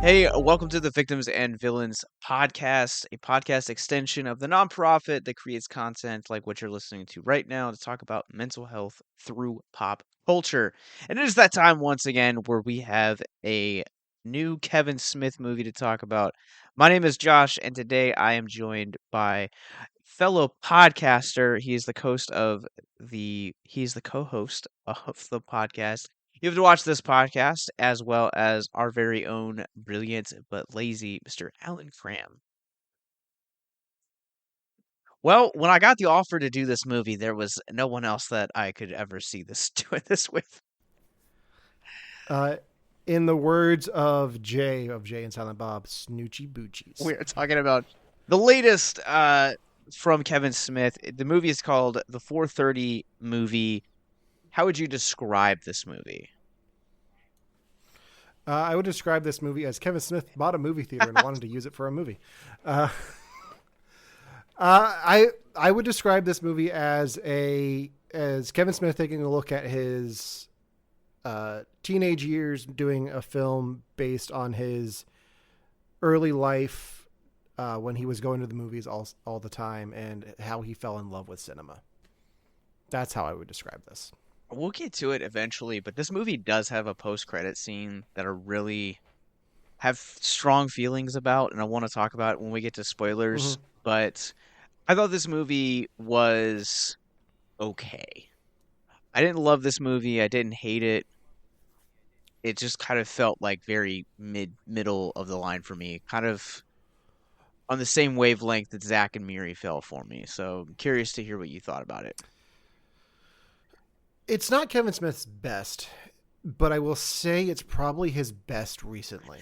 Hey, welcome to the Victims and Villains podcast, a podcast extension of the nonprofit that creates content like what you're listening to right now to talk about mental health through pop culture. And it is that time once again where we have a new Kevin Smith movie to talk about. My name is Josh, and today I am joined by fellow podcaster. He's the co-host of the podcast. You have to watch this podcast as well as our very own brilliant but lazy Mr. Alan Cram. Well, when I got the offer to do this movie, there was no one else that I could ever see this doing this with. Uh, in the words of Jay and Silent Bob, Snoochie We Boochies. are talking about the latest from Kevin Smith. The movie is called The 4:30 Movie. How would you describe this movie? I would describe this movie as Kevin Smith bought a movie theater and wanted to use it for a movie. Uh, I would describe this movie as Kevin Smith taking a look at his teenage years, doing a film based on his early life when he was going to the movies all the time and how he fell in love with cinema. That's how I would describe this. We'll get to it eventually, but this movie does have a post-credit scene that I really have strong feelings about, and I want to talk about when we get to spoilers. Mm-hmm. But I thought this movie was okay. I didn't love this movie. I didn't hate it. It just kind of felt like very middle of the line for me, kind of on the same wavelength that Zach and Miri fell for me. So I'm curious to hear what you thought about it. It's not Kevin Smith's best, but I will say it's probably his best recently.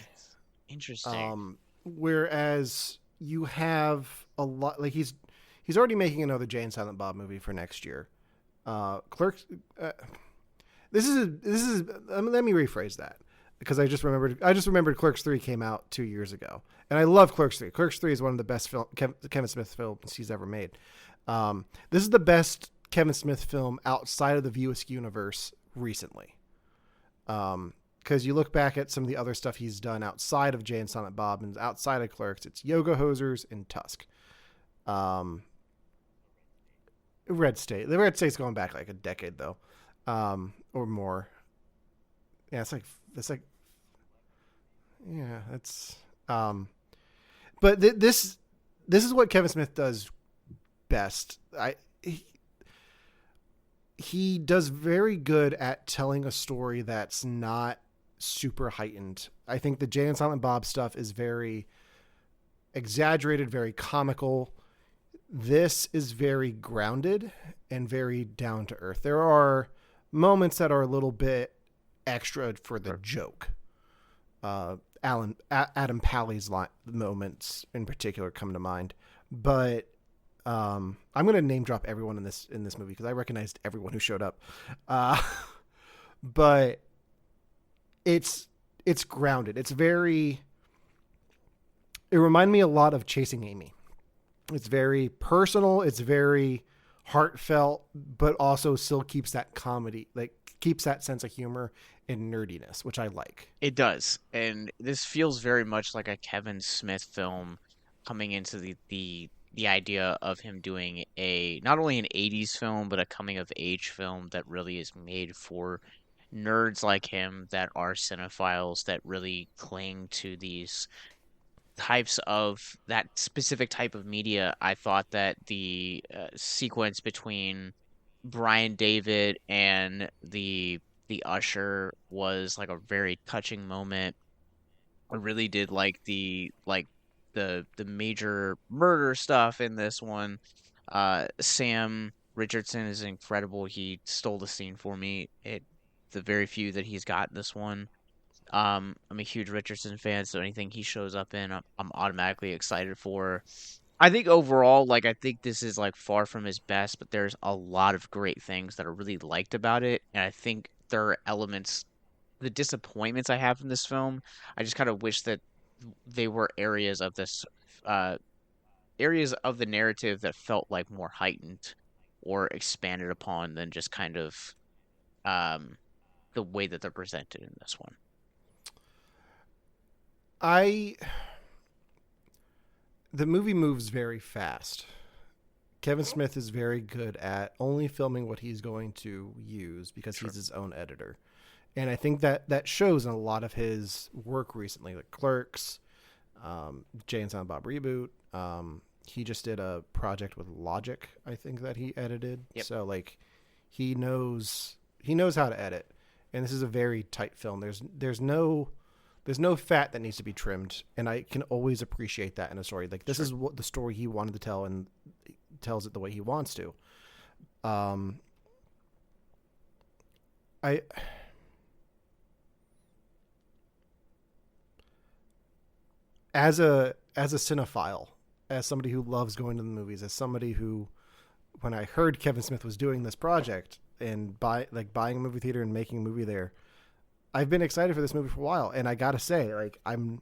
Interesting. Whereas you have a lot, like he's already making another Jay and Silent Bob movie for next year. Clerks. This is. Let me rephrase that because I just remembered Clerks 3 came out 2 years ago, and I love Clerks 3. Clerks 3 is one of the best Kevin Smith films he's ever made. This is the best Kevin Smith film outside of the View Askew universe recently. Because you look back at some of the other stuff he's done outside of Jay and Silent Bob and outside of Clerks, it's Yoga Hosers and Tusk. Red State. The Red State's going back like a decade though, or more. Yeah, it's like yeah, that's. But this is what Kevin Smith does best. He does very good at telling a story that's not super heightened. I think the Jay and Silent Bob stuff is very exaggerated, very comical. This is very grounded and very down to earth. There are moments that are a little bit extra for the joke. Adam Pally's moments in particular come to mind, but I'm going to name drop everyone in this movie because I recognized everyone who showed up. But it's grounded. It reminded me a lot of Chasing Amy. It's very personal. It's very heartfelt, but also still keeps that comedy, like keeps that sense of humor and nerdiness, which I like. It does. And this feels very much like a Kevin Smith film coming into the idea of him doing a not only an 80s film but a coming of age film that really is made for nerds like him that are cinephiles that really cling to these types of that specific type of media. I thought that the sequence between Brian David and the usher was like a very touching moment. I really did like the major murder stuff in this one. Sam Richardson is incredible. He stole the scene for me. The very few that he's got in this one. I'm a huge Richardson fan, so anything he shows up in, I'm automatically excited for. I think overall, like I think this is like far from his best, but there's a lot of great things that I really liked about it, and I think there are elements, the disappointments I have from this film. I just kind of wish that they were uh, areas of the narrative that felt like more heightened or expanded upon than just kind of um, the way that they're presented in this one. I the movie moves very fast. Kevin Smith is very good at only filming what he's going to use because Sure. he's his own editor. And I think that shows in a lot of his work recently, like Clerks, Jay and Silent Bob Reboot. He just did a project with Logic, I think, that he edited. Yep. So like he knows how to edit. And this is a very tight film. There's no fat that needs to be trimmed, and I can always appreciate that in a story. Like this Sure. is what the story he wanted to tell, and tells it the way he wants to. Um, I as a cinephile, as somebody who loves going to the movies, as somebody who, when I heard Kevin Smith was doing this project and buying a movie theater and making a movie there, I've been excited for this movie for a while, and I gotta say, like, I'm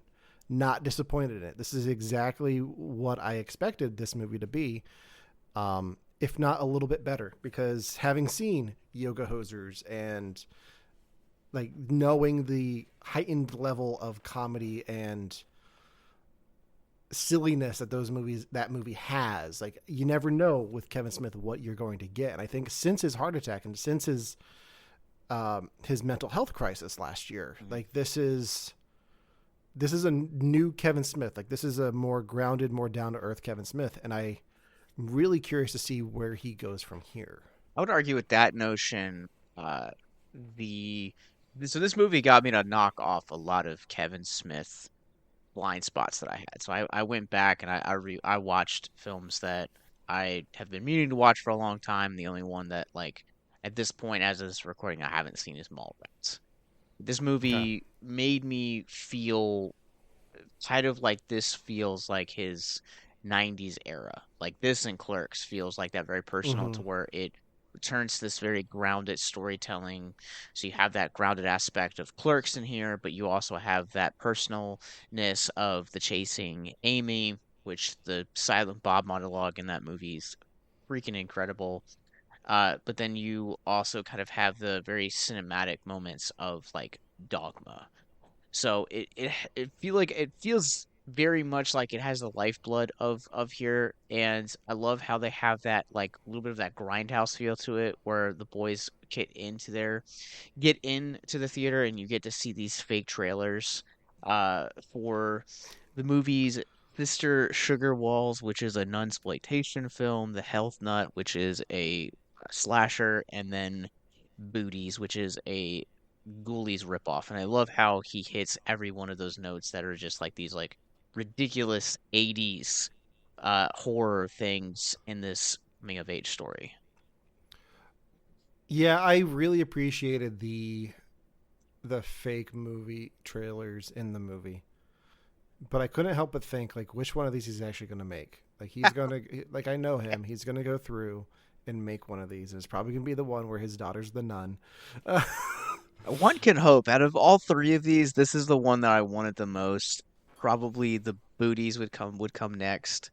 not disappointed in it. This is exactly what I expected this movie to be, if not a little bit better. Because having seen Yoga Hosers and like knowing the heightened level of comedy and silliness that movie has, like you never know with Kevin Smith what you're going to get. And I think since his heart attack and since his mental health crisis last year, Mhm. like this is a new Kevin Smith. Like this is a more grounded, more down to earth Kevin Smith, and I'm really curious to see where he goes from here. I would argue with that notion. Uh, the so this movie got me to knock off a lot of Kevin Smith blind spots that I had. So I went back and I watched films that I have been meaning to watch for a long time. The only one that like at this point as of this recording I haven't seen is Mallrats. This Okay. movie made me feel kind of like this feels like his 90s era. Like this and Clerks feels like that very personal Mm-hmm. to where it returns to this very grounded storytelling. So you have that grounded aspect of Clerks in here, but you also have that personalness of the chasing Amy, which the Silent Bob monologue in that movie is freaking incredible. But then you also kind of have the very cinematic moments of like Dogma, so it feels very much like it has the lifeblood of here, and I love how they have that like a little bit of that grindhouse feel to it, where the boys get into the theater and you get to see these fake trailers for the movies. Sister Sugar Walls, which is a nunsploitation film, The Health Nut, which is a slasher, and then Booties, which is a Ghoulies ripoff, and I love how he hits every one of those notes that are just like these like ridiculous 80s horror things in this coming of age story. Yeah, I really appreciated the fake movie trailers in the movie, but I couldn't help but think like which one of these he's actually going to make. Like he's going to like I know him. He's going to go through and make one of these. And it's probably going to be the one where his daughter's the nun. Uh, One can hope out of all three of these, this is the one that I wanted the most. Probably the Booties would come next,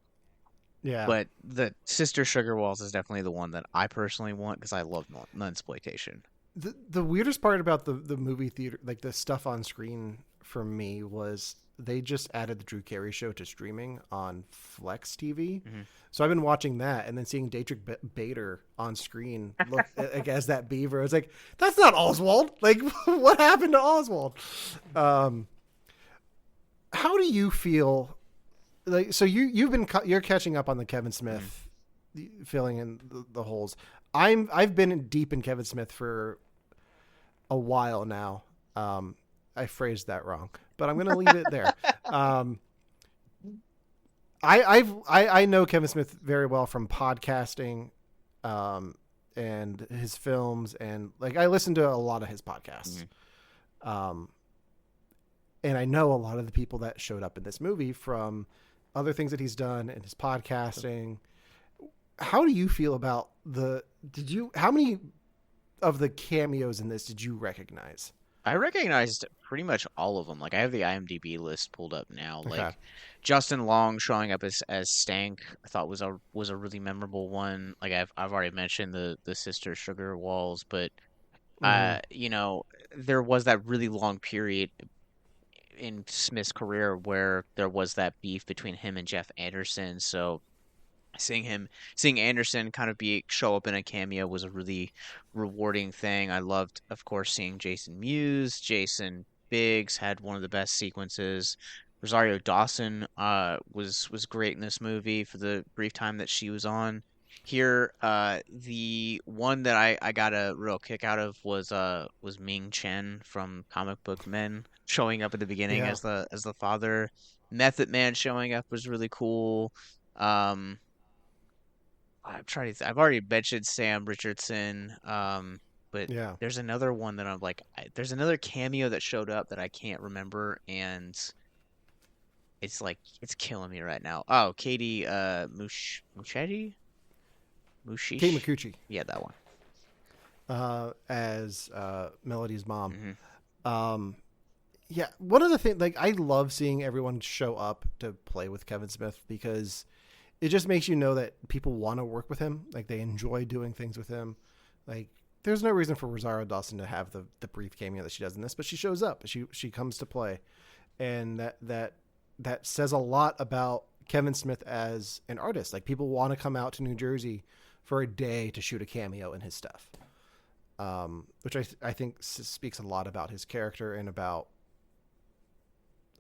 yeah. but the Sister Sugar Walls is definitely the one that I personally want because I love nunsploitation. The weirdest part about the movie theater, like the stuff on screen for me, was they just added the Drew Carey show to streaming on Flex TV. Hmm. So I've been watching that and then seeing Dietrich Bader on screen look like as that beaver. I was like, that's not Oswald. Like, what happened to Oswald? Um, how do you feel? Like, so you're catching up on the Kevin Hmm. Smith filling in the holes. I've been deep in Kevin Smith for a while now. I phrased that wrong, but I'm going to leave it there. Um, I know Kevin Smith very well from podcasting, um, and his films, and like I listen to a lot of his podcasts. Hmm. Um, and I know a lot of the people that showed up in this movie from other things that he's done and his podcasting. How do you feel about how many of the cameos in this did you recognize? I recognized pretty much all of them. Like I have the IMDb list pulled up now. Okay. Like Justin Long showing up as Stank, I thought was a really memorable one. Like I've already mentioned the Sister Sugar Walls, but Mm-hmm. you know, there was that really long period in Smith's career where there was that beef between him and Jeff Anderson. So seeing Anderson kind of be show up in a cameo was a really rewarding thing. I loved, of course, seeing Jason Mewes. Jason Biggs had one of the best sequences. Rosario Dawson was great in this movie for the brief time that she was on. Here, the one that I got a real kick out of was Ming Chen from Comic Book Men showing up at the beginning Yeah. as the father. Method Man showing up was really cool. Um, I'm trying to. I've already mentioned Sam Richardson, but Yeah. there's another one that I'm like, there's another cameo that showed up that I can't remember, and it's like it's killing me right now. Oh, Katie, Muschetti, Kate Mushish, Micucci yeah, that one. as Melody's mom. Hmm. Um, yeah, one of the things, like, I love seeing everyone show up to play with Kevin Smith because it just makes you know that people want to work with him. Like, they enjoy doing things with him. Like, there's no reason for Rosario Dawson to have the brief cameo that she does in this, but she shows up. She comes to play, and that says a lot about Kevin Smith as an artist. Like, people want to come out to New Jersey for a day to shoot a cameo in his stuff, which I think speaks a lot about his character and about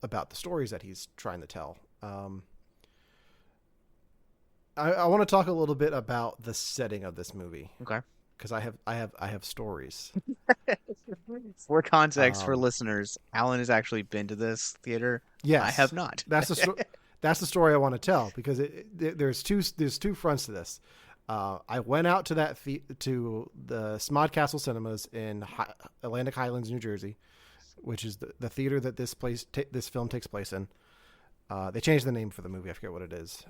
the stories that he's trying to tell. I want to talk a little bit about the setting of this movie Okay. because I have stories. For context for Um, listeners, Alan has actually been to this theater. I have yes, not. that's that's the story I want to tell because there's two fronts to this. I went out to to the Smod Castle Cinemas in Atlantic Highlands, New Jersey, which is the theater that this film takes place in. They changed the name for the movie. I forget what it is.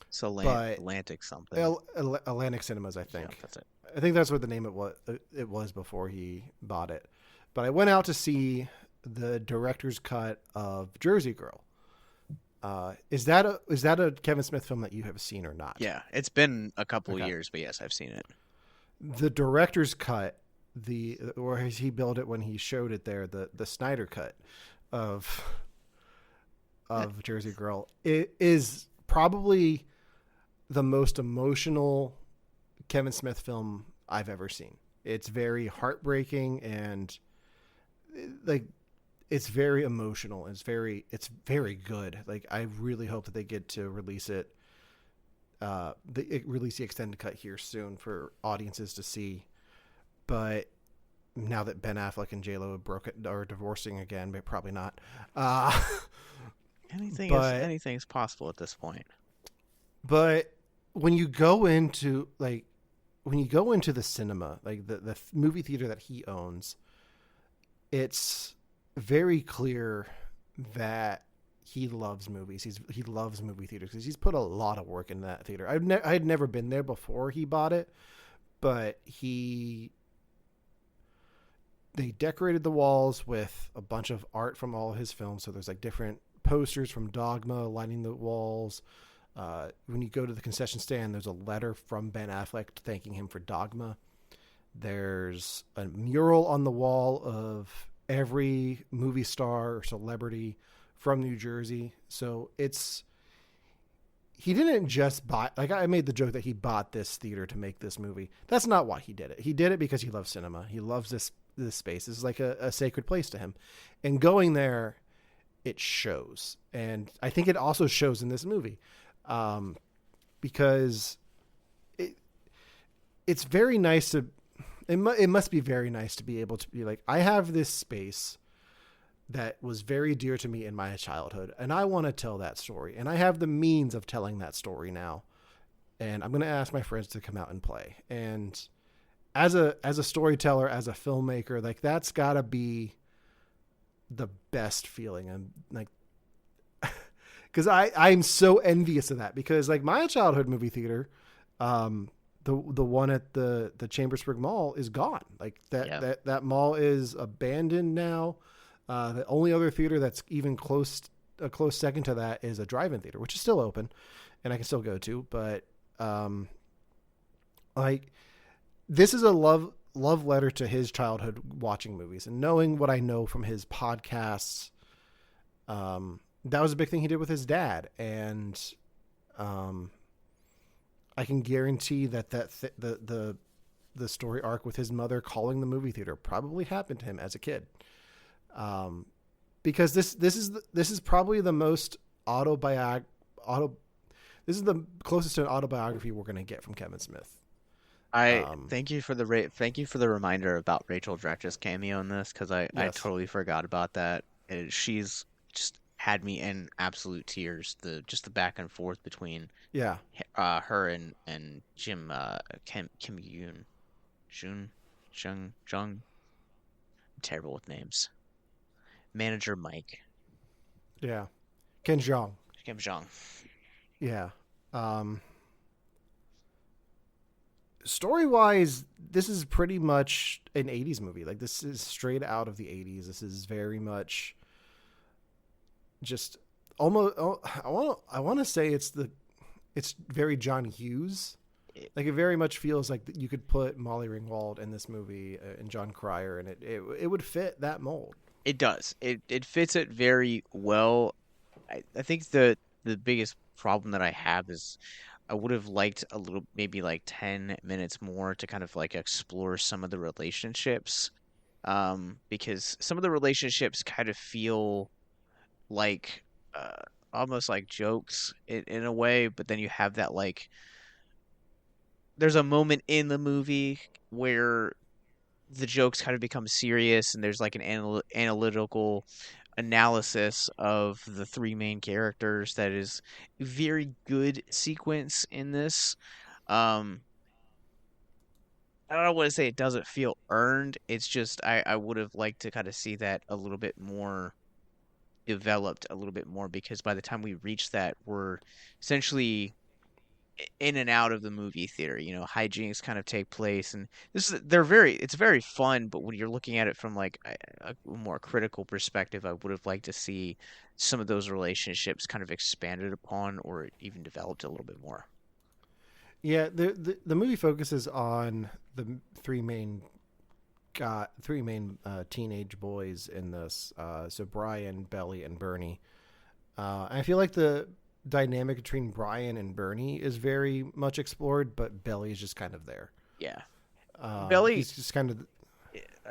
So But Atlantic something. Atlantic Cinemas, I Yeah, think. that's it. I think that's what the name it was before he bought it. But I went out to see the director's cut of Jersey Girl. Is that a Kevin Smith film that you have seen or not? Yeah, it's been a couple of Okay. years, but yes, I've seen it. The director's cut, or as he billed it when he showed it there, the Snyder cut of Jersey Girl, it is probably the most emotional Kevin Smith film I've ever seen. It's very heartbreaking and like it's very emotional. It's very good. Like, I really hope that they get to release it. Release the extended cut here soon for audiences to see. But now that Ben Affleck and J Lo have broken are divorcing again, but probably not. Uh, but Anything's possible at this point. but when you go into the cinema, like the movie theater that he owns, it's very clear that he loves movies. He loves movie theaters because he's put a lot of work in that theater. I had never been there before he bought it, but they decorated the walls with a bunch of art from all of his films. So there's like different posters from Dogma lining the walls. When you go to the concession stand, there's a letter from Ben Affleck thanking him for Dogma. There's a mural on the wall of every movie star or celebrity from New Jersey. So he didn't just buy, like, I made the joke that he bought this theater to make this movie. That's not why he did it. He did it because he loves cinema. He loves this space. This is like a sacred place to him. And going there, it shows. And I think it also shows in this movie. Because it's very nice it must be very nice to be able to be like, I have this space that was very dear to me in my childhood, and I want to tell that story, and I have the means of telling that story now, and I'm going to ask my friends to come out and play. And as a storyteller, as a filmmaker, like, that's got to be the best feeling. And like, because I'm so envious of that, because like my childhood movie theater, the one at the Chambersburg Mall is gone. Like Yeah. that mall is abandoned now. The only other theater that's even a close second to that is a drive-in theater, which is still open, and I can still go to. But like, this is a love letter to his childhood watching movies, and knowing what I know from his podcasts That was a big thing he did with his dad, and um, I can guarantee that the story arc with his mother calling the movie theater probably happened to him as a kid. Um, because this is probably the most autobiog auto this is the closest to an autobiography we're going to get from Kevin Smith. I Um, thank you for the thank you for the reminder about Rachel Dratch's cameo in this because I yes, totally forgot about that. She's just had me in absolute tears. The back and forth between yeah, her and Jim Kim Jun Jung. Terrible with names. Manager Mike yeah. Ken Jeong, Kim Jong. yeah. Um, Story wise, this is pretty much an '80s movie. Like this is straight out of the '80s. This is very much just almost. I want to say it's very John Hughes. Like it very much feels like you could put Molly Ringwald in this movie and John Cryer, and it would fit that mold. It does. It fits it very well. I think the biggest problem that I have is I would have liked a little maybe like 10 minutes more to kind of like explore some of the relationships. Because some of the relationships kind of feel like almost like jokes in a way, but then you have that like there's a moment in the movie where the jokes kind of become serious and there's like an analytical analysis of the three main characters that is very good sequence in this. Um, I don't want to say it doesn't feel earned. It's just I would have liked to kind of see that a little bit more developed a little bit more because by the time we reach that, we're essentially in and out of the movie theater. You know, hijinks kind of take place, and this is it's very fun. But when you're looking at it from like a more critical perspective, I would have liked to see some of those relationships kind of expanded upon or even developed a little bit more. Yeah, the movie focuses on the three main teenage boys in this. So Brian, Belly, and Bernie. I feel like the dynamic between Brian and Bernie is very much explored, but Belly is just kind of there. Yeah, Belly. He's just kind of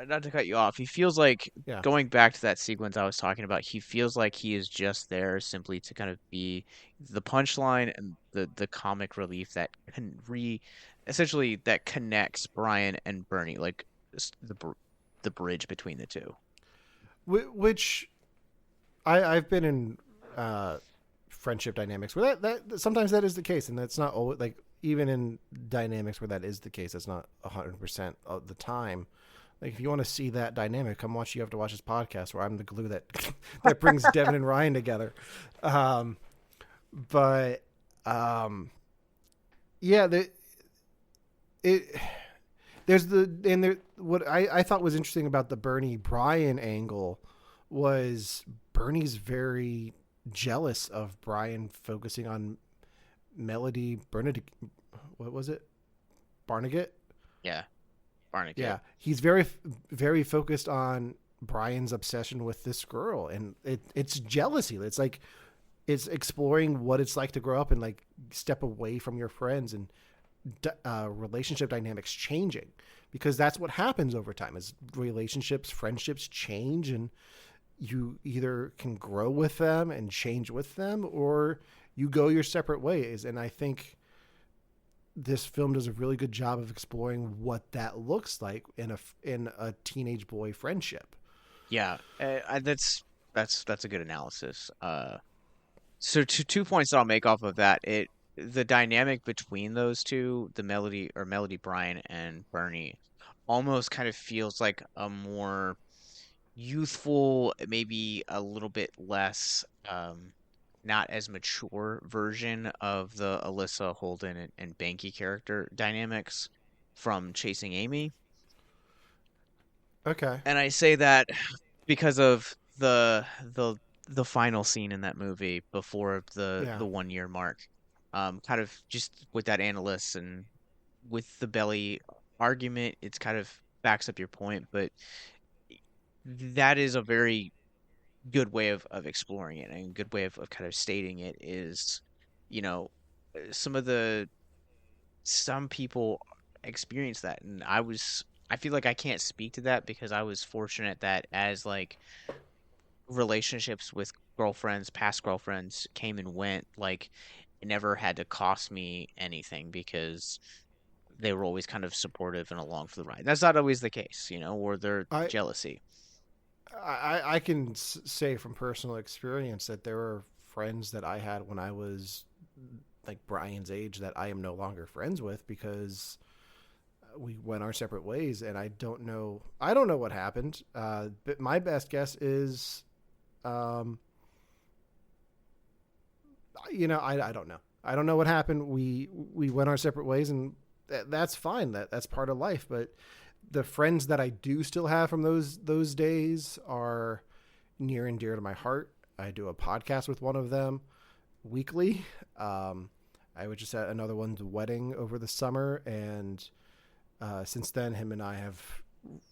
Not to cut you off, he feels like yeah. going back to that sequence I was talking about. He feels like he is just there simply to kind of be the punchline and the comic relief that can essentially that connects Brian and Bernie, like the bridge between the two. Which I've been in friendship dynamics where that sometimes that is the case, and that's not always like even in dynamics where that is the case, that's not 100% of the time. Like if you want to see that dynamic, come watch. You have to watch this podcast where I'm the glue that that brings Devin and Ryan together. Um, but yeah, it there's the and there what I thought was interesting about the Bernie Brian angle was Bernie's very jealous of Brian focusing on Melody Bernadette. What was it? Barnegat? Yeah, Barnacle. Yeah, he's very focused on Brian's obsession with this girl, and it's jealousy. It's like it's exploring what it's like to grow up and like step away from your friends and relationship dynamics changing because that's what happens over time. Is relationships, friendships change, and you either can grow with them and change with them, or you go your separate ways. And I think this film does a really good job of exploring what that looks like in a teenage boy friendship. Yeah, that's a good analysis. So two points that I'll make off of that. The dynamic between those two, the Melody Bryan and Bernie, almost kind of feels like a more youthful, maybe a little bit less not as mature version of the Alyssa Holden and Banky character dynamics from Chasing Amy. Okay. And I say that because of the final scene in that movie before Yeah. the 1 year mark. Kind of just with that analyst and with the belly argument, it's kind of backs up your point, but that is a very good way of exploring it, and a good way of kind of stating it is, you know, some of the some people experience that, and I feel like I can't speak to that because I was fortunate that as like relationships with girlfriends, past girlfriends came and went, like it never had to cost me anything because they were always kind of supportive and along for the ride. That's not always the case, or their I jealousy. I can say from personal experience that there were friends that I had when I was like Brian's age that I am no longer friends with because we went our separate ways, and I don't know what happened. But my best guess is, um, I don't know. I don't know what happened. We went our separate ways, and that's fine. That's part of life. But the friends that I do still have from those days are near and dear to my heart. I do a podcast with one of them weekly. Um, I was just at another one's wedding over the summer, and since then, him and I have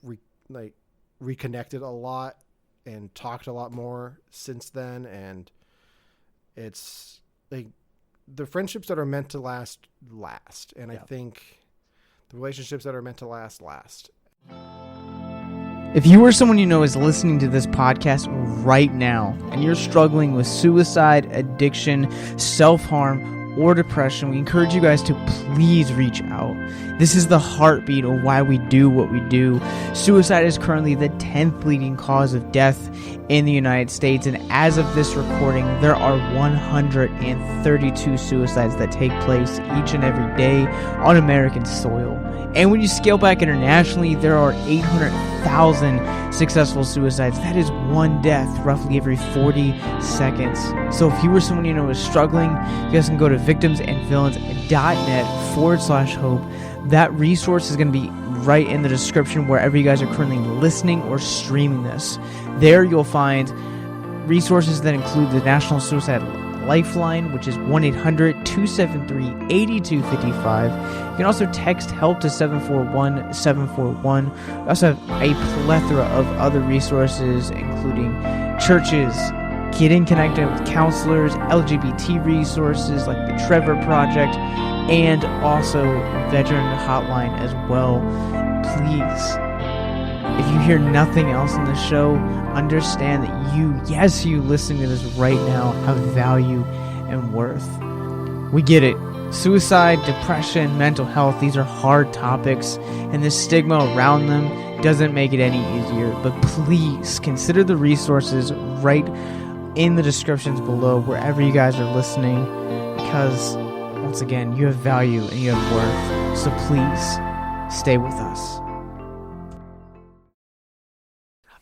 re- like reconnected a lot and talked a lot more since then. And it's like the friendships that are meant to last, and I Yeah. think the relationships that are meant to last. If you or someone you know is listening to this podcast right now and you're struggling with suicide, addiction, self-harm, or depression, we encourage you guys to please reach out. This is the heartbeat of why we do what we do. Suicide is currently the 10th leading cause of death in the United States, and as of this recording, there are 132 suicides that take place each and every day on American soil. And when you scale back internationally, there are 800,000 successful suicides. That is one death roughly every 40 seconds. So if you or someone you know is struggling, you guys can go to victimsandvillains.net/hope. That resource is going to be right in the description wherever you guys are currently listening or streaming this. There you'll find resources that include the National Suicide Lifeline, which is 1-800-273-8255. You can also text HELP to 741-741. We also have a plethora of other resources, including churches, getting connected with counselors, LGBT resources like the Trevor Project, and also veteran hotline as well. Please, if you hear nothing else in the show, understand that you listening to this right now, have value and worth. We get it. Suicide, depression, mental health, these are hard topics, and the stigma around them doesn't make it any easier. But please consider the resources right in the descriptions below wherever you guys are listening, because once again, you have value and you have worth. So please stay with us.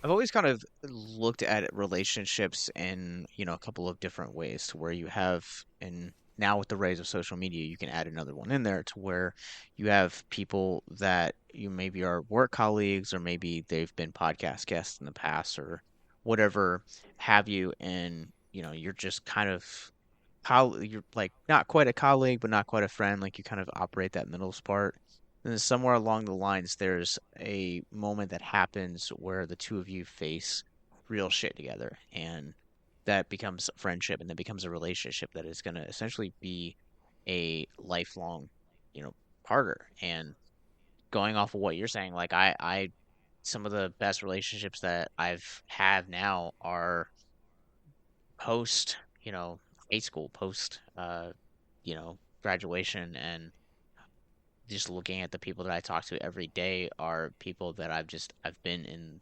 I've always kind of looked at relationships in, a couple of different ways to where you have, and now with the rise of social media, you can add another one in there to where you have people that you maybe are work colleagues or maybe they've been podcast guests in the past or whatever have you, and you're just kind of you're like not quite a colleague, but not quite a friend, like you kind of operate that middle part. And then somewhere along the lines, there's a moment that happens where the two of you face real shit together, and that becomes a friendship, and then becomes a relationship that is going to essentially be a lifelong, you know, partner. And going off of what you're saying, like some of the best relationships that I've had now are post, high school, post, graduation, and just looking at the people that I talk to every day are people that I've been in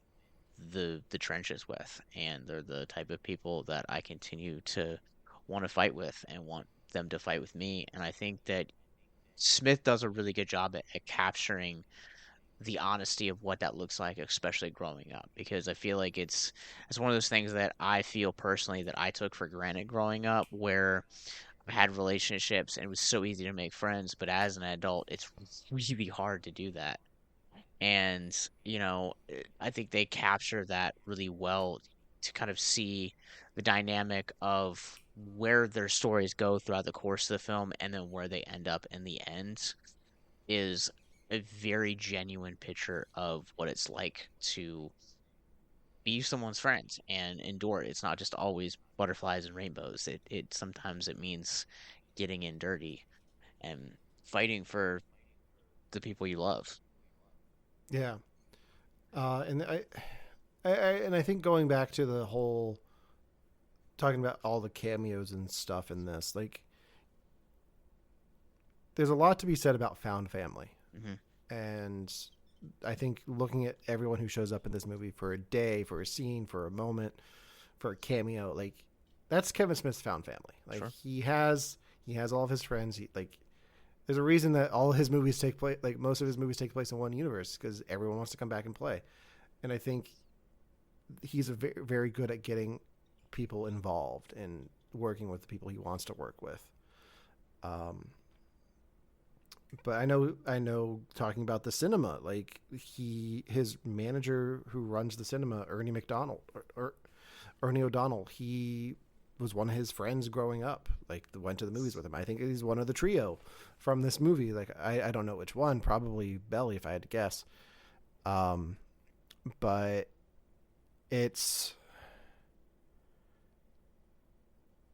the trenches with, and they're the type of people that I continue to want to fight with and want them to fight with me. And I think that Smith does a really good job at capturing the honesty of what that looks like, especially growing up, because I feel like it's one of those things that I feel personally that I took for granted growing up, where I had relationships and it was so easy to make friends, but as an adult, it's really hard to do that. And, I think they capture that really well to kind of see the dynamic of where their stories go throughout the course of the film and then where they end up in the end is a very genuine picture of what it's like to be someone's friend and endure it. It's not just always butterflies and rainbows. It sometimes it means getting in dirty and fighting for the people you love. Yeah. And and I think going back to the whole talking about all the cameos and stuff in this, like, there's a lot to be said about found family. Hmm. And I think looking at everyone who shows up in this movie for a day, for a scene, for a moment, for a cameo, like, that's Kevin Smith's found family. Like, Sure. he has all of his friends. Like, there's a reason that all his movies take place, like most of his movies take place in one universe, because everyone wants to come back and play. And I think he's very, very good at getting people involved and working with the people he wants to work with. Um, but I know talking about the cinema, like, his manager who runs the cinema, Ernie O'Donnell, he was one of his friends growing up, like, went to the movies with him. I think he's one of the trio from this movie. Like, I don't know which one, probably Belly if I had to guess. Um, but it's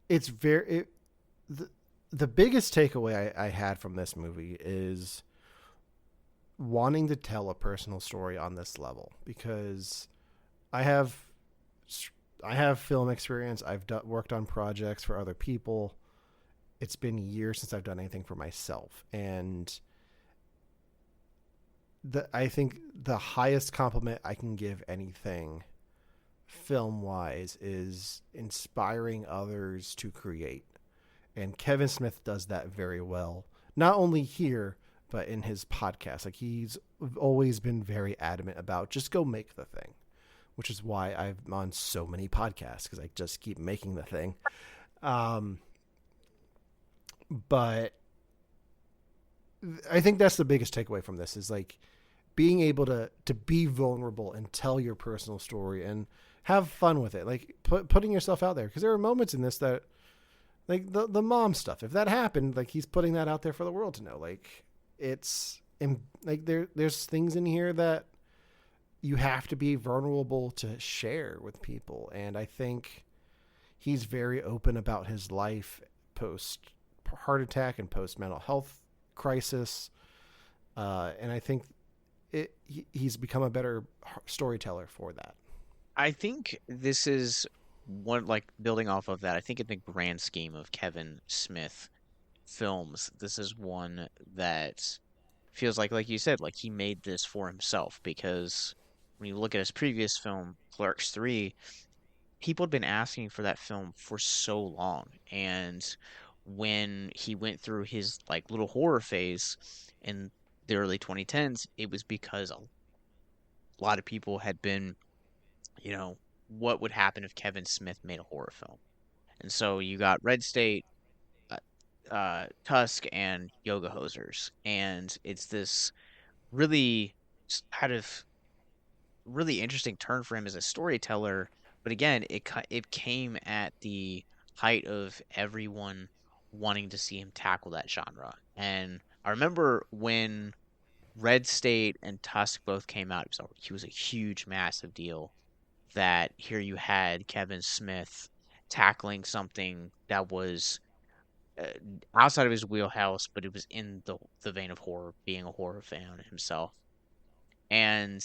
it's very the biggest takeaway I had from this movie is wanting to tell a personal story on this level, because I have I have film experience. I've worked on projects for other people. It's been years since I've done anything for myself, and I think the highest compliment I can give anything film wise is inspiring others to create. And Kevin Smith does that very well, not only here, but in his podcast. Like, he's always been very adamant about just go make the thing, which is why I'm on so many podcasts, because I just keep making the thing. But I think that's the biggest takeaway from this is, like, being able to be vulnerable and tell your personal story and have fun with it, like putting yourself out there, because there are moments in this that, like, the mom stuff, if that happened, like, he's putting that out there for the world to know. Like, it's like there's things in here that you have to be vulnerable to share with people, and I think he's very open about his life post heart attack and post mental health crisis, and I think he's become a better storyteller for that. I think this is one, like, building off of that. I think in the grand scheme of Kevin Smith films, this is one that feels like you said, like he made this for himself, because when you look at his previous film, Clerks 3, people had been asking for that film for so long. And when he went through his, like, little horror phase in the early 2010s, it was because a lot of people had been, what would happen if Kevin Smith made a horror film? And so you got Red State, Tusk, and Yoga Hosers, and it's this really kind of really interesting turn for him as a storyteller. But again, it came at the height of everyone wanting to see him tackle that genre. And I remember when Red State and Tusk both came out, he was a huge, massive deal. That here you had Kevin Smith tackling something that was uh, outside of his wheelhouse, but it was in the vein of horror, being a horror fan himself. And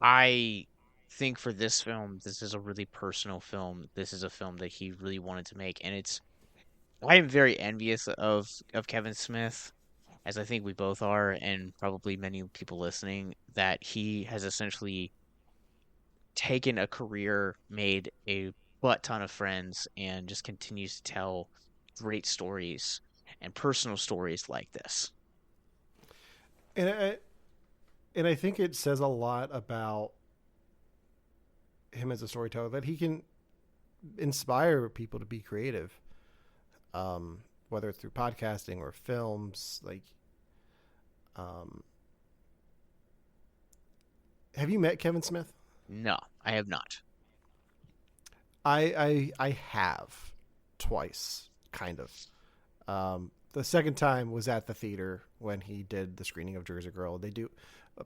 I think for this film, this is a really personal film. This is a film that he really wanted to make, and I am very envious of Kevin Smith, as I think we both are, and probably many people listening, that he has essentially taken a career, made a butt ton of friends, and just continues to tell great stories and personal stories like this. And I think it says a lot about him as a storyteller that he can inspire people to be creative, whether it's through podcasting or films. Like, um, have you met Kevin Smith? No, I have not. I have twice, kind of. The second time was at the theater when he did the screening of Jersey Girl. They do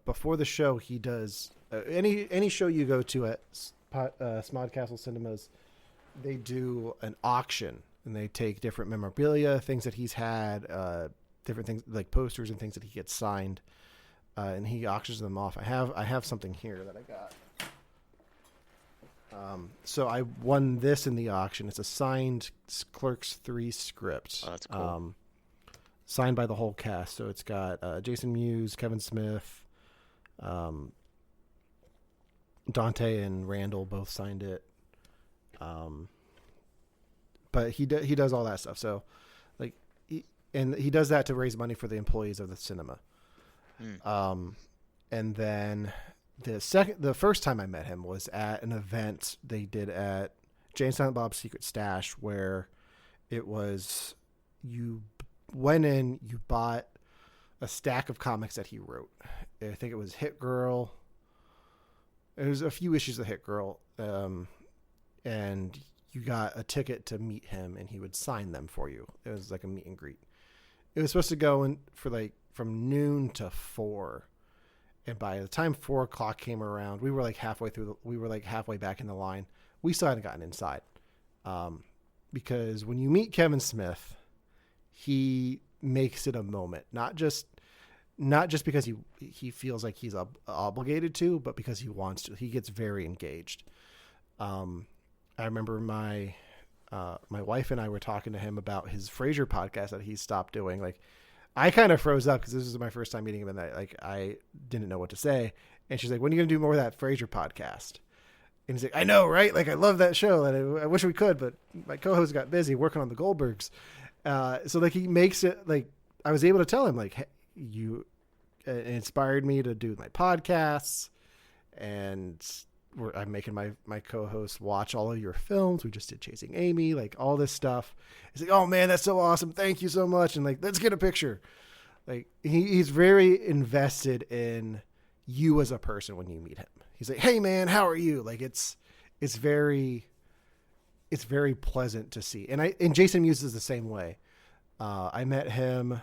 before the show. He does any show you go to at Smodcastle Cinemas, they do an auction, and they take different memorabilia, things that he's had, different things like posters and things that he gets signed, and he auctions them off. I have something here that I got. So I won this in the auction. It's a signed Clerks 3 script. Oh, that's cool. Signed by the whole cast. So it's got Jason Mewes, Kevin Smith, Dante and Randall both signed it. But he does all that stuff. So like, he does that to raise money for the employees of the cinema. And then the first time I met him was at an event they did at Jay and Silent Bob's Secret Stash, where it was, you went in, you bought a stack of comics that he wrote. I think it was Hit Girl. It was a few issues of Hit Girl. And you got a ticket to meet him, and he would sign them for you. It was like a meet and greet. It was supposed to go in for like from noon to 4. And by the time 4 o'clock came around, we were like halfway back in the line. We still hadn't gotten inside. Because when you meet Kevin Smith, he makes it a moment, not just because he feels like he's obligated to, but because he wants to. He gets very engaged. I remember my wife and I were talking to him about his Frasier podcast that he stopped doing. Like, I kind of froze up because this was my first time meeting him, and I didn't know what to say. And she's like, "When are you going to do more of that Frasier podcast?" And he's like, "I know, right? Like, I love that show, and I wish we could, but my co-host got busy working on the Goldbergs." So like, he makes it like, I was able to tell him like, hey, you inspired me to do my podcasts, and I'm making my co-host watch all of your films. We just did Chasing Amy, like all this stuff. He's like, "Oh man, that's so awesome. Thank you so much." And like, let's get a picture. Like, he's very invested in you as a person when you meet him. He's like, "Hey man, how are you?" Like, it's very pleasant to see. And Jason Mewes is the same way. I met him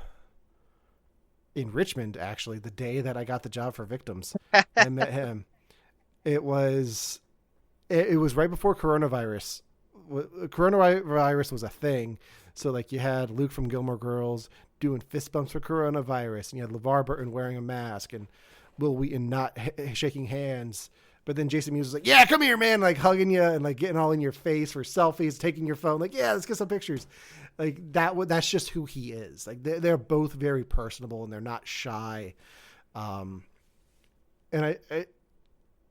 in Richmond, actually, the day that I got the job for Victims. I met him. It was right before coronavirus. Coronavirus was a thing. So like, you had Luke from Gilmore Girls doing fist bumps for coronavirus, and you had LeVar Burton wearing a mask, and Will Wheaton not shaking hands. But then Jason Mewes was like, "Yeah, come here, man," like hugging you and like getting all in your face for selfies, taking your phone, like, "Yeah, let's get some pictures." Like that's just who he is. Like, they're both very personable, and they're not shy. And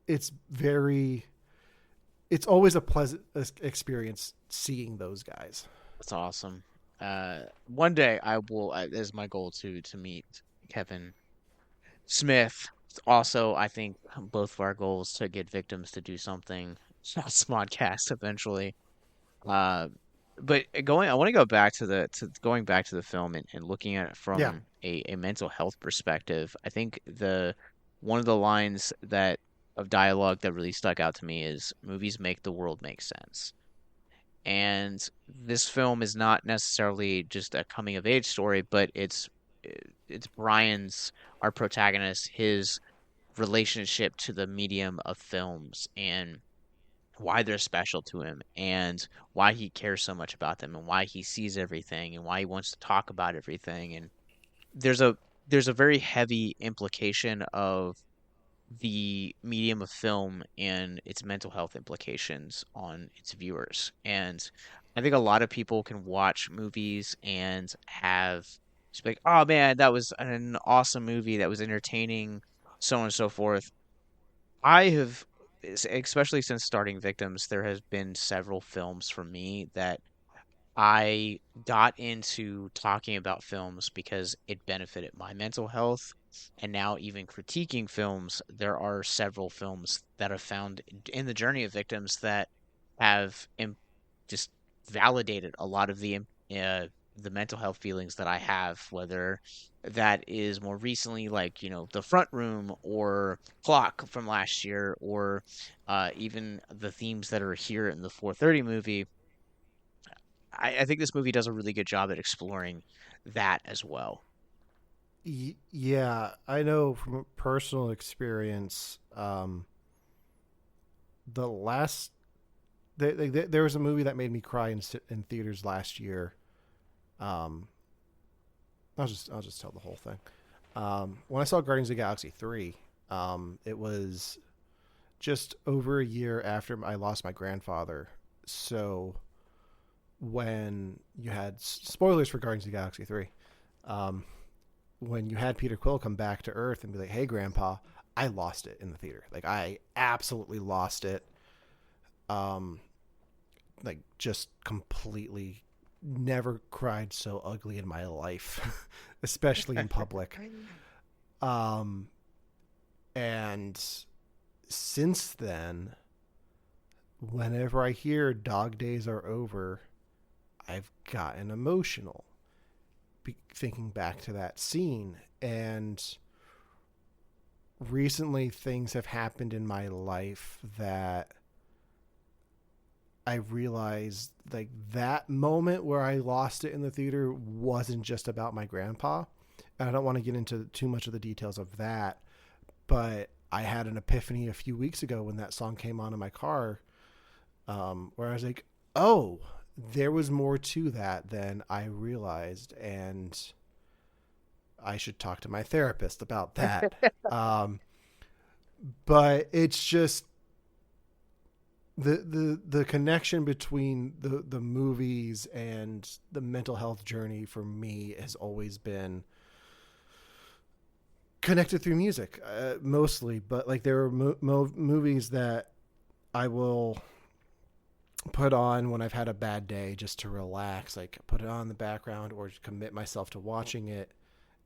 it's always a pleasant experience seeing those guys. That's awesome. One day I will, is my goal to meet Kevin Smith. Also, I think both of our goals to get Victims to do something Smodcast eventually. Uh, but I want to go back to going back to the film and looking at it Yeah. from a mental health perspective. I think one of the lines that of dialogue that really stuck out to me is, "Movies make the world make sense." And this film is not necessarily just a coming of age story, but it's Brian's, our protagonist, his relationship to the medium of films, and why they're special to him, and why he cares so much about them, and why he sees everything, and why he wants to talk about everything. And there's a very heavy implication of the medium of film and its mental health implications on its viewers. And I think a lot of people can watch movies and have just be like, "Oh man, that was an awesome movie, that was entertaining," so on and so forth. I have, especially since starting Victims, there has been several films for me that I got into talking about films because it benefited my mental health. And now, even critiquing films, there are several films that I've found in the journey of Victims that have just validated a lot of the mental health feelings that I have, whether that is more recently, like, The Front Room or Clock from last year, or even the themes that are here in the 4:30 movie. I think this movie does a really good job at exploring that as well. Yeah, I know from personal experience. the last there was a movie that made me cry in theaters last year. Um, I'll just tell the whole thing. When I saw Guardians of the Galaxy 3, it was just over a year after I lost my grandfather. So when you had spoilers for Guardians of the Galaxy 3, um, when you had Peter Quill come back to Earth and be like, "Hey, Grandpa," I lost it in the theater. Like I absolutely lost it. Um, like just completely never cried so ugly in my life, especially in public. Um, and since then, whenever I hear Dog Days Are Over, I've gotten emotional thinking back to that scene. And recently, things have happened in my life that I realized like that moment where I lost it in the theater wasn't just about my grandpa. And I don't want to get into too much of the details of that, but I had an epiphany a few weeks ago when that song came on in my car, where I was like, oh, there was more to that than I realized. And I should talk to my therapist about that. But it's just the connection between the movies and the mental health journey for me has always been connected through music, mostly. But like there are movies that I will put on when I've had a bad day just to relax, like put it on in the background or commit myself to watching it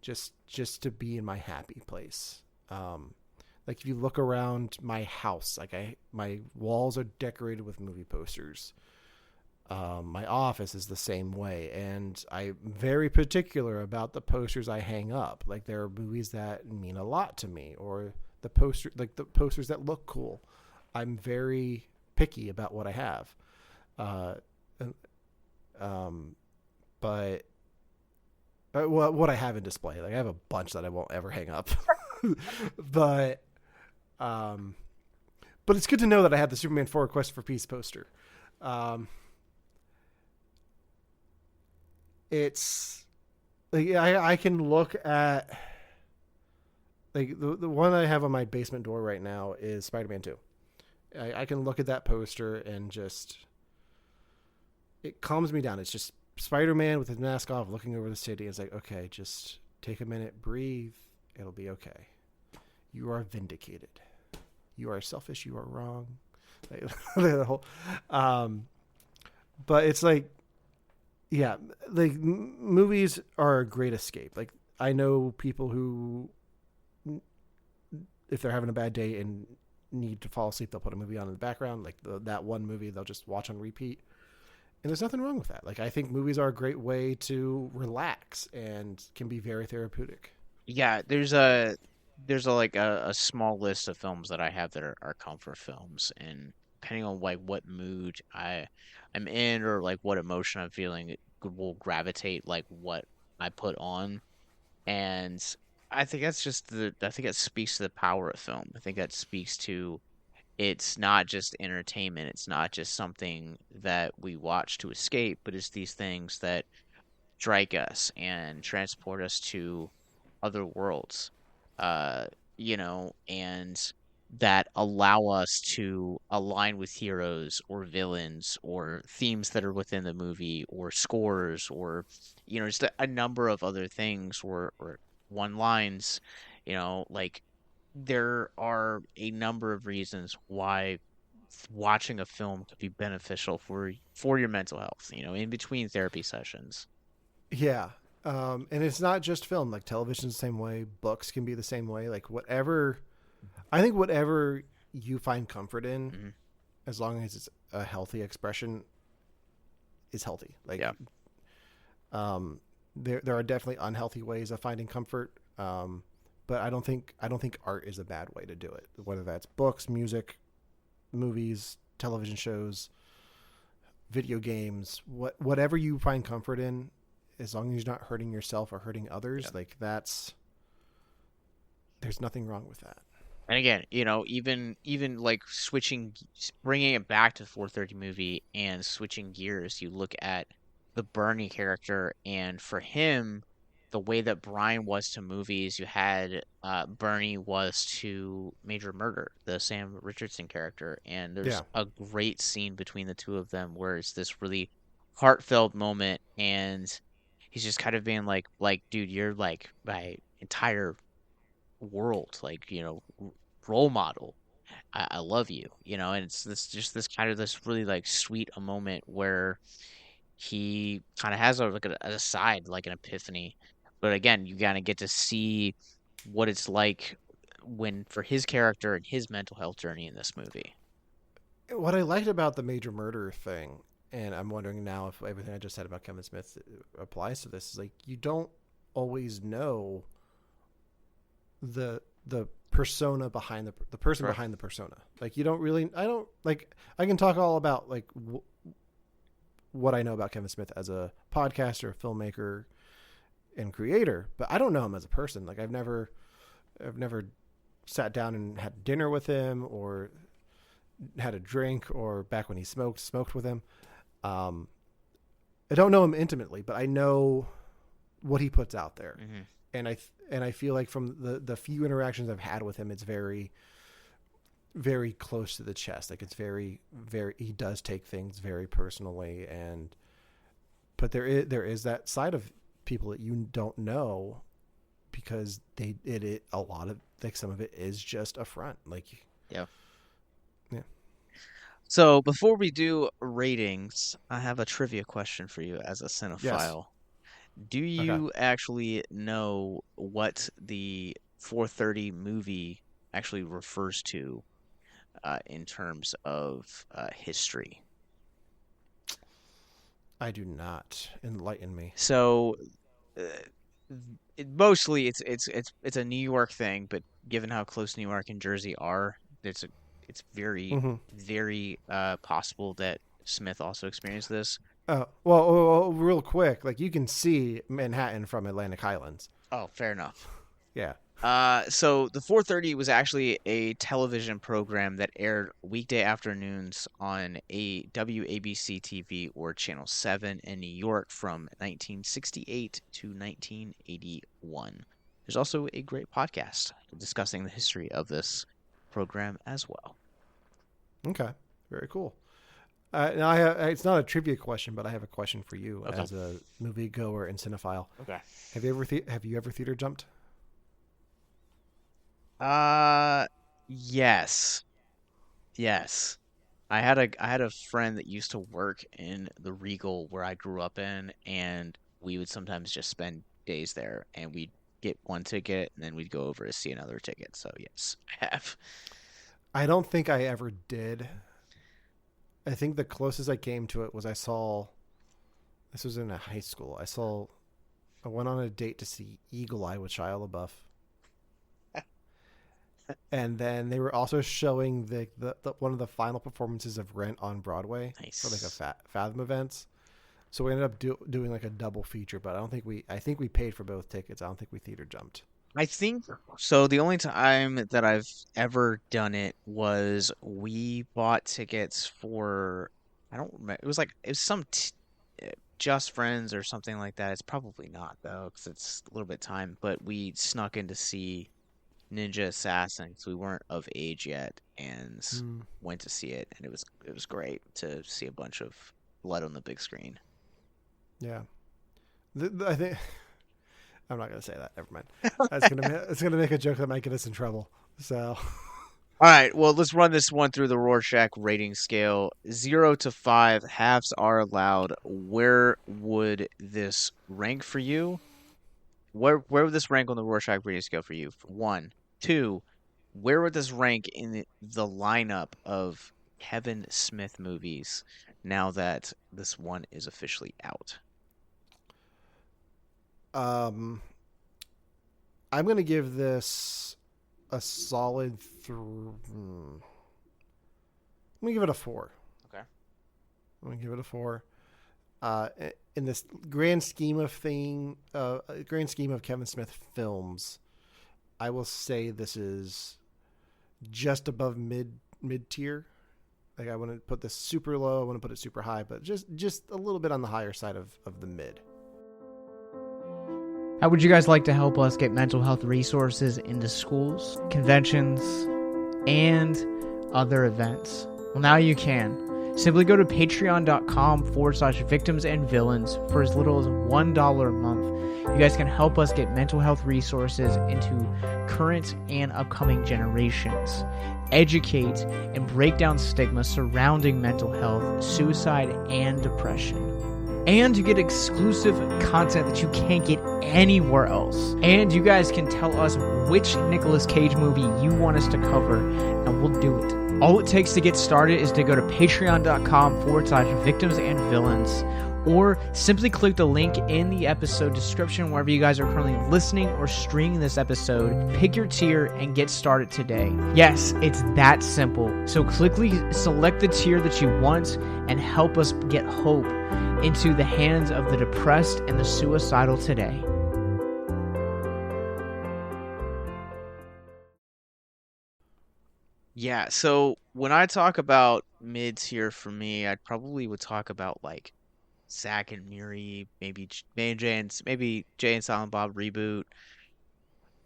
just to be in my happy place. Like if you look around my house, like my walls are decorated with movie posters. My office is the same way, and I'm very particular about the posters I hang up. Like there are movies that mean a lot to me, or the posters that look cool. I'm very picky about what I have. But what I have in display, like I have a bunch that I won't ever hang up. but it's good to know that I had the Superman 4 Quest for Peace poster. It's like I can look at like the one I have on my basement door right now is Spider-Man 2. I can look at that poster and just it calms me down. It's just Spider-Man with his mask off looking over the city. It's like, okay, just take a minute, breathe. It'll be okay. You are vindicated. You are selfish. You are wrong. The whole, but it's like, yeah, like movies are a great escape. Like I know people who, if they're having a bad day and need to fall asleep, they'll put a movie on in the background. Like that one movie they'll just watch on repeat. And there's nothing wrong with that. Like I think movies are a great way to relax and can be very therapeutic. Yeah, there's a like a small list of films that I have that are comfort films, and depending on like what mood I'm in or like what emotion I'm feeling, it will gravitate like what I put on. And I think that's just I think that speaks to the power of film. I think that speaks to it's not just entertainment. It's not just something that we watch to escape, but it's these things that strike us and transport us to other worlds, uh, and that allow us to align with heroes or villains or themes that are within the movie or scores or, just a number of other things or one lines, like there are a number of reasons why watching a film could be beneficial for your mental health, in between therapy sessions. Yeah. And it's not just film, like television's the same way. Books can be the same way. Like I think whatever you find comfort in, Hmm. as long as it's a healthy expression, is healthy. Like, Yeah. there are definitely unhealthy ways of finding comfort. But I don't think art is a bad way to do it. Whether that's books, music, movies, television shows, video games, whatever you find comfort in, as long as you're not hurting yourself or hurting others, Yeah. like there's nothing wrong with that. And again, even like bringing it back to 430 movie and switching gears, you look at the Bernie character, and for him, the way that Brian was to movies, you had Bernie was to Major Murder, the Sam Richardson character, and there's Yeah. a great scene between the two of them where it's this really heartfelt moment, and he's just kind of being like, dude, you're like my entire world, like, role model. I love you, and it's this kind of this really like sweet a moment where he kind of has a like an aside, like an epiphany. But again, you kind of get to see what it's like when for his character and his mental health journey in this movie. What I liked about the Major Murder thing, and I'm wondering now if everything I just said about Kevin Smith applies to this, is like you don't always know the persona behind the person Sure. behind the persona. Like you don't really. I don't like. I can talk all about like what I know about Kevin Smith as a podcaster, filmmaker, and creator, but I don't know him as a person. Like I've never sat down and had dinner with him or had a drink or back when he smoked with him. Um, I don't know him intimately, but I know what he puts out there, Hmm. and I feel like from the few interactions I've had with him, it's very very close to the chest. Like it's very he does take things very personally, and but there is that side of people that you don't know because it a lot of like some of it is just a front. Like Yeah. yeah, So before we do ratings, I have a trivia question for you as a yes, cinephile. Do okay. you actually know what the 430 movie actually refers to in terms of history? I do not. Enlighten me. So, uh, mostly it's a New York thing, but given how close New York and Jersey are, it's very Mm-hmm. very possible that Smith also experienced this. Well, real quick, like you can see Manhattan from Atlantic Highlands. Oh, fair enough. Yeah. So the 430 was actually a television program that aired weekday afternoons on a WABC TV or Channel 7 in New York from 1968 to 1981. There's also a great podcast discussing the history of this program as well. Okay. Very cool. Now it's not a trivia question, but I have a question for you Okay. as a movie goer and cinephile. Okay. Have you ever theater jumped? Uh, yes. Yes. I had a friend that used to work in the Regal where I grew up in, and we would sometimes just spend days there, and we'd get one ticket, and then we'd go over to see another ticket. So yes, I have. I don't think I ever did. I think the closest I came to it was I saw. This was in a high school. I went on a date to see Eagle Eye with Shia LaBeouf, and then they were also showing the one of the final performances of Rent on Broadway for like a Nice. Fathom events. So we ended up doing like a double feature, but I think we paid for both tickets. I don't think we theater jumped. I think so. The only time that I've ever done it was we bought tickets for, I don't remember. It was some Just Friends or something like that. It's probably not though, because it's a little bit time. But we snuck in to see Ninja Assassin because we weren't of age yet, and Mm, went to see it, and it was great to see a bunch of blood on the big screen. yeah, I think I'm not gonna say that. Never mind. It's gonna make a joke that might get us in trouble. So All right, well, let's run this one through the Rorschach rating scale. 0 to 5, halves are allowed. Where would this rank for you? Where would this rank on the Rorschach rating scale for you? For one, two, where would this rank in the lineup of Kevin Smith movies now that this one is officially out? um, I'm gonna give this a solid. I'm gonna give it a 4. Okay. I'm gonna give it a 4. Uh, in this grand scheme of grand scheme of Kevin Smith films, I will say this is just above mid tier. Like I wouldn't put this super low, I wouldn't put it super high, but just a little bit on the higher side of the mid. How would you guys like to help us get mental health resources into schools, conventions, and other events? Well, now you can. Simply go to patreon.com/victims and villains for as little as $1 a month. You guys can help us get mental health resources into current and upcoming generations, educate and break down stigma surrounding mental health, suicide, and depression. And you get exclusive content that you can't get anywhere else. And you guys can tell us which Nicolas Cage movie you want us to cover, and we'll do it. All it takes to get started is to go to patreon.com/victims and villains, or simply click the link in the episode description wherever you guys are currently listening or streaming this episode. Pick your tier and get started today. Yes, it's that simple. So quickly select the tier that you want and help us get hope into the hands of the depressed and the suicidal today. Yeah, so when I talk about mids here for me, I probably would talk about like Zack and Miri, maybe Jay and Silent Bob reboot.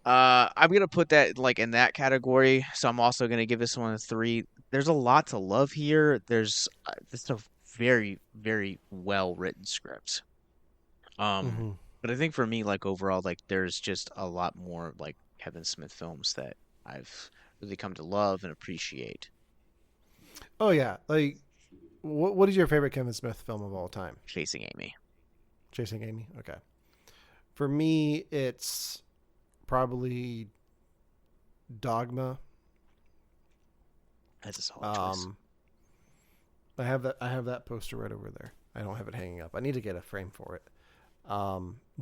I'm gonna put that like in that category. So I'm also gonna give this one a 3. There's a lot to love here. This is a very, very well written script. Um, Mm-hmm. but I think for me, like overall, like there's just a lot more like Kevin Smith films that I've really come to love and appreciate. Oh yeah, like what is your favorite Kevin Smith film of all time? Chasing Amy. Chasing Amy. Okay. For me, it's probably Dogma. That's a solid choice. I have that poster right over there. I don't have it hanging up. I need to get a frame for it.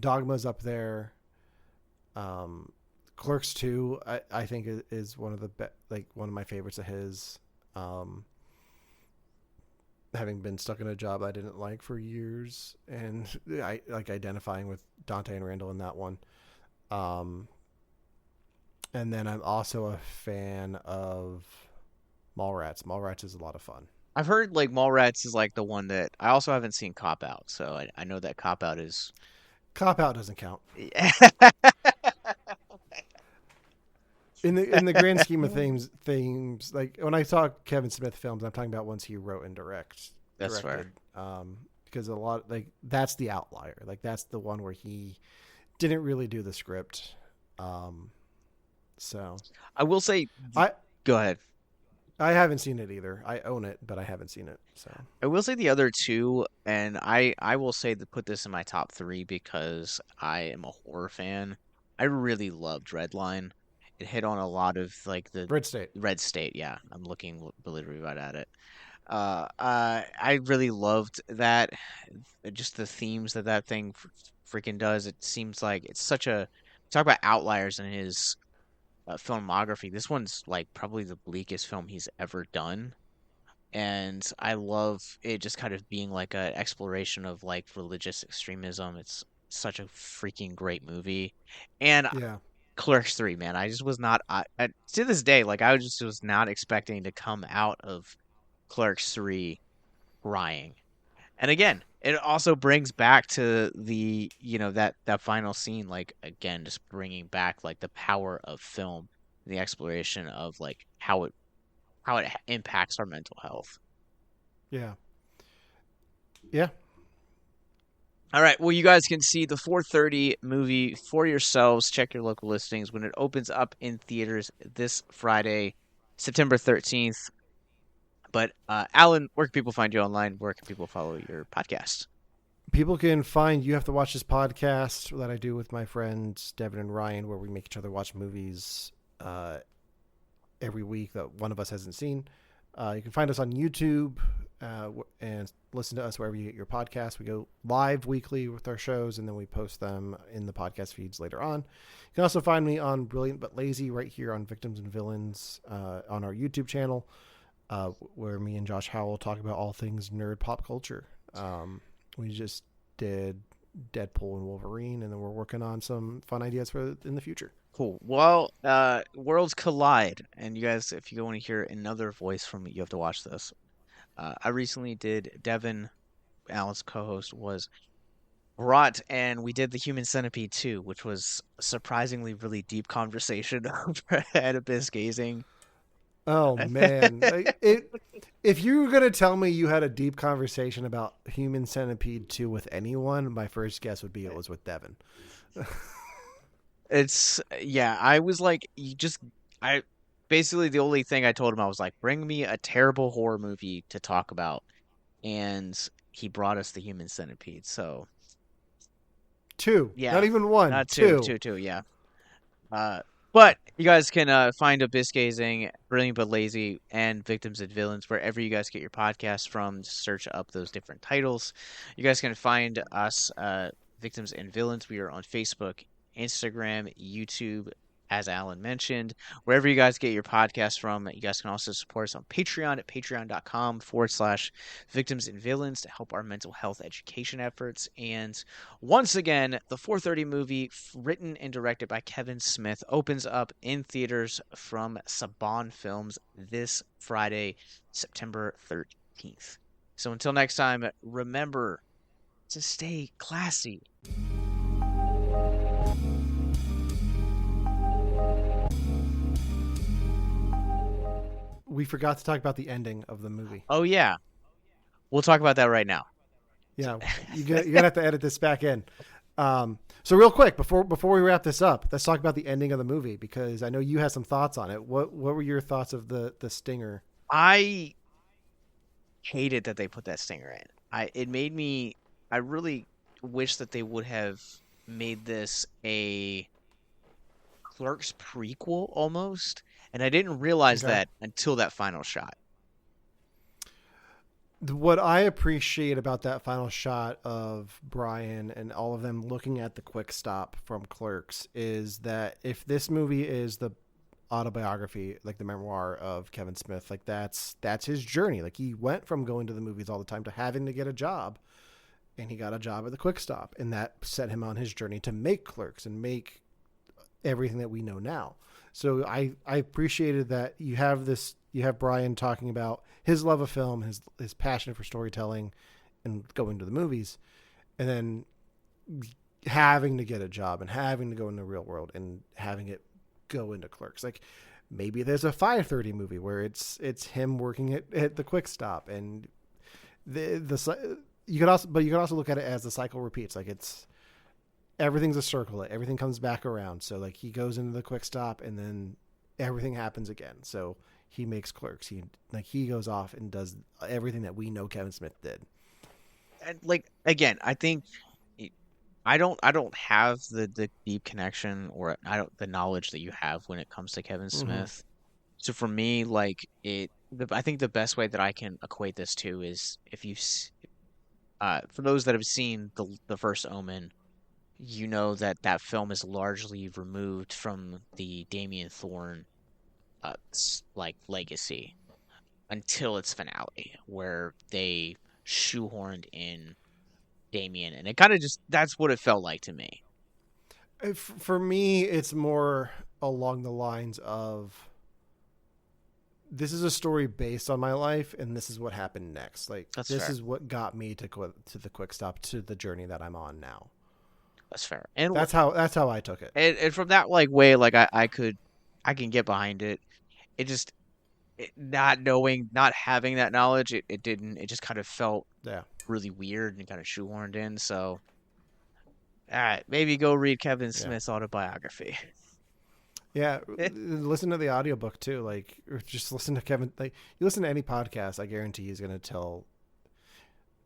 Dogma's up there. Clerks 2, I think is one of the one of my favorites of his. Having been stuck in a job I didn't like for years, and I like identifying with Dante and Randall in that one. And then I'm also a fan of Mallrats. Mallrats is a lot of fun. I've heard like Mallrats is like the one that I also haven't seen Cop Out, so I know that Cop Out is. Cop Out doesn't count. In the grand scheme of things, like when I talk Kevin Smith films, I'm talking about ones he wrote and That's directed. fair. Because a lot like that's the outlier. Like that's the one where he didn't really do the script. So I will say, I go ahead. I haven't seen it either. I own it, but I haven't seen it. So I will say the other two, and I will say to put this in my top 3 because I am a horror fan. I really loved Redline. It hit on a lot of like the Red State. Red State. Yeah, I'm looking literally right at it. I really loved that. Just the themes that thing freaking does. It seems like it's such a talk about outliers in his filmography. This one's like probably the bleakest film he's ever done, and I love it just kind of being like an exploration of like religious extremism. It's such a freaking great movie, and Yeah. Clerks 3, man, I just was not to this day like I just was not expecting to come out of Clerks 3 crying. And again, it also brings back to the, that final scene, like again, just bringing back like the power of film, the exploration of like how it impacts our mental health. Yeah. Yeah. All right, well, you guys can see the 4:30 movie for yourselves. Check your local listings when it opens up in theaters this Friday, September 13th. But Alan, where can people find you online? Where can people follow your podcast? People can find You Have to Watch This podcast that I do with my friends Devin and Ryan, where we make each other watch movies every week that one of us hasn't seen. You can find us on YouTube and listen to us wherever you get your podcasts. We go live weekly with our shows, and then we post them in the podcast feeds later on. You can also find me on Brilliant But Lazy right here on Victims and Villains on our YouTube channel, where me and Josh Howell talk about all things nerd pop culture. We just did Deadpool and Wolverine, and then we're working on some fun ideas for in the future. Cool. Well, worlds collide, and you guys, if you want to hear another voice from me, you have to watch this. I recently did Devin, Alan's co-host, was brought, and we did the Human Centipede too, which was a surprisingly really deep conversation over Oedipus gazing. Oh man, if you were gonna tell me you had a deep conversation about Human Centipede 2 with anyone, my first guess would be it was with Devin. It's yeah, I was like, you just I basically the only thing I told him I was like, bring me a terrible horror movie to talk about, and he brought us the Human Centipede. So Two, not yeah, even one, not two, two. two, two, yeah. Uh, but you guys can find Abyss Gazing, Brilliant but Lazy, and Victims and Villains wherever you guys get your podcasts from. Just search up those different titles. You guys can find us, Victims and Villains. We are on Facebook, Instagram, YouTube, as Alan mentioned. Wherever you guys get your podcasts from, you guys can also support us on Patreon at patreon.com/victims and villains to help our mental health education efforts. And once again, the 4:30 movie, written and directed by Kevin Smith, opens up in theaters from Saban Films this Friday, September 13th. So until next time, remember to stay classy. We forgot to talk about the ending of the movie. Oh, yeah, we'll talk about that right now. Yeah, you're gonna have to edit this back in. So real quick before we wrap this up, let's talk about the ending of the movie because I know you had some thoughts on it. What were your thoughts of the stinger? I hated that they put that stinger in. It made me I really wish that they would have made this a Clerks prequel almost, and I didn't realize Okay. that until that final shot. What I appreciate about that final shot of Brian and all of them looking at the quick stop from Clerks is that if this movie is the autobiography, like the memoir of Kevin Smith, like that's his journey. Like he went from going to the movies all the time to having to get a job, and he got a job at the quick stop, and that set him on his journey to make Clerks and make everything that we know now. So I appreciated that you have Brian talking about his love of film, his passion for storytelling and going to the movies, and then having to get a job and having to go in the real world and having it go into Clerks. Like maybe there's a 5:30 movie where it's him working at the quick stop, and the you could also look at it as the cycle repeats. Like it's everything's a circle. Everything comes back around. So like he goes into the quick stop and then everything happens again. So he makes Clerks. He goes off and does everything that we know Kevin Smith did. And like again, I think I don't have the deep connection or I don't the knowledge that you have when it comes to Kevin Mm-hmm. Smith. So for me, like I think the best way that I can equate this to is if for those that have seen the first Omen, you know that that film is largely removed from the Damien Thorne like legacy until its finale, where they shoehorned in Damien, and it kind of just that's what it felt like to me. For me, it's more along the lines of this is a story based on my life, and this is what happened next. Like That's this fair. is what got me to the quick stop to the journey that I'm on now. That's fair. And That's how I took it. and from that like way, like I can get behind it. It just not knowing, not having that knowledge, it didn't. It just kind of felt Yeah. really weird and kind of shoehorned in. So, all right, maybe go read Kevin Yeah. Smith's autobiography. Yeah, listen to the audiobook too. Like, or just listen to Kevin. Like, you listen to any podcast, I guarantee he's gonna tell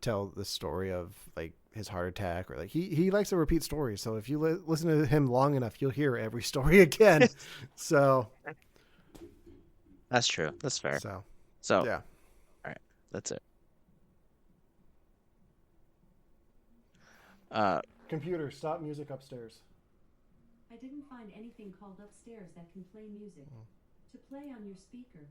the story of like his heart attack or like he likes to repeat stories. So if you listen to him long enough, you'll hear every story again. So That's true. That's fair. so So, all yeah. right, that's it. Uh, Computer, stop music upstairs. I didn't find anything called upstairs that can play music. To play on your speaker,